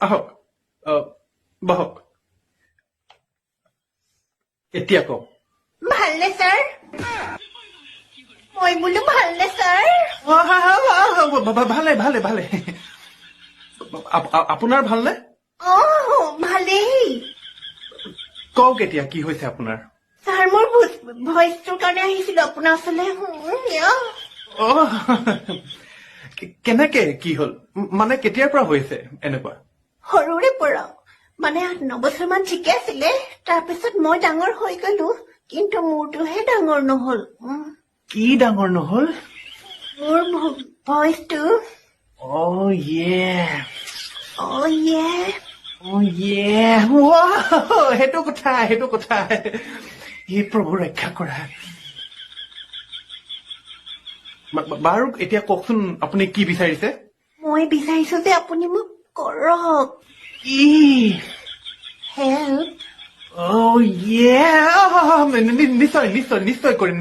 আহক বহক এতিয়া কওক ভালনে ছাৰ মই বোলো ভালনে ছাৰ ভালে ভালে ভালে আপোনাৰ ভালনে ভালেই কওক এতিয়া কি হৈছে আপোনাৰ ছাৰ মোৰ ভইচটোৰ কাৰণে আহিছিলো আপোনাৰ ওচৰলৈ কেনেকে কি হল মানে কেতিয়াৰ পৰা হৈছে এনেকুৱা সৰুৰে পৰা মানে 8-9 বছৰমান ঠিকে আছিলে তাৰপিছত মই ডাঙৰ হৈ গলো কিন্তু মোৰটোহে ডাঙৰ নহল কি ডাঙৰ নহল মোৰ ভইচটো সেইটো কথা এই প্ৰভু ৰক্ষা কৰা বাৰু এতিয়া কওকচোন আপুনি কি বিচাৰিছে মই বিচাৰিছো যে আপুনি মোক কৰক কি হেল্প নিশ্চয় নিশ্চয় নিশ্চয় কৰিম